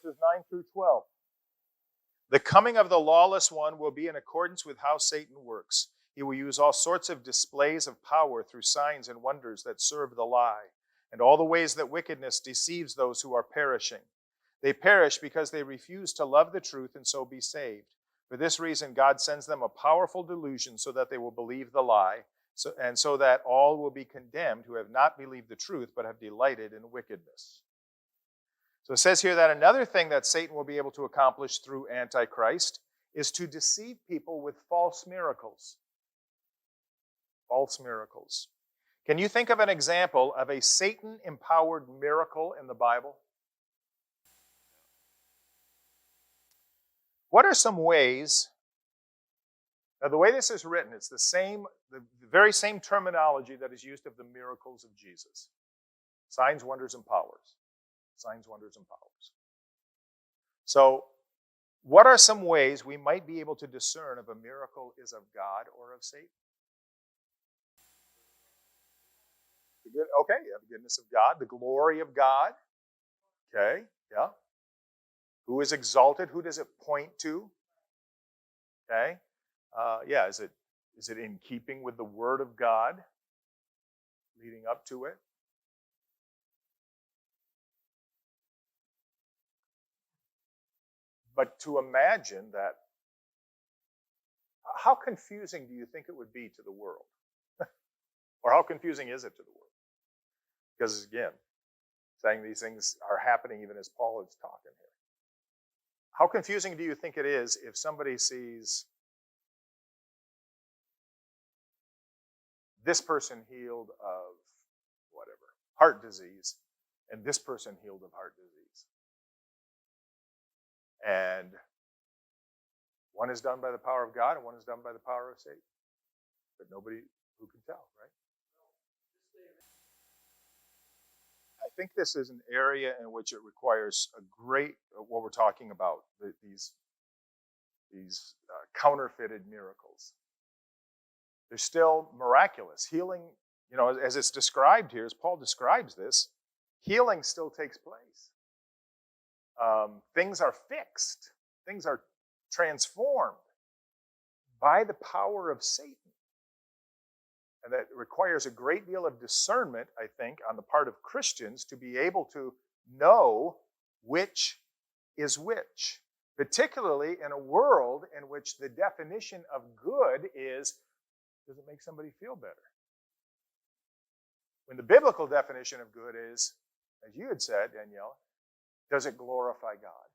verses 9 through 12. The coming of the lawless one will be in accordance with how Satan works. He will use all sorts of displays of power through signs and wonders that serve the lie, and all the ways that wickedness deceives those who are perishing. They perish because they refuse to love the truth and so be saved. For this reason, God sends them a powerful delusion so that they will believe the lie, so that all will be condemned who have not believed the truth but have delighted in wickedness. So it says here that another thing that Satan will be able to accomplish through Antichrist is to deceive people with false miracles. False miracles. Can you think of an example of a Satan-empowered miracle in the Bible? What are some ways? Now, the way this is written, it's the very same terminology that is used of the miracles of Jesus. Signs, wonders, and powers. Signs, wonders, and powers. So, what are some ways we might be able to discern if a miracle is of God or of Satan? Okay, you have the goodness of God, the glory of God. Okay, yeah. Who is exalted? Who does it point to? Okay. Yeah, is it in keeping with the Word of God leading up to it? But to imagine that, how confusing do you think it would be to the world? Or how confusing is it to the world? Because again, saying these things are happening even as Paul is talking here. How confusing do you think it is if somebody sees this person healed of whatever, heart disease, and this person healed of heart disease? And one is done by the power of God and one is done by the power of Satan. But nobody who can tell, right? I think this is an area in which it requires a great, what we're talking about, these counterfeited miracles. They're still miraculous. Healing, as it's described here, as Paul describes this, healing still takes place. Things are fixed. Things are transformed by the power of Satan. And that requires a great deal of discernment, I think, on the part of Christians to be able to know which is which, particularly in a world in which the definition of good is, does it make somebody feel better? When the biblical definition of good is, as you had said, Danielle, does it glorify God?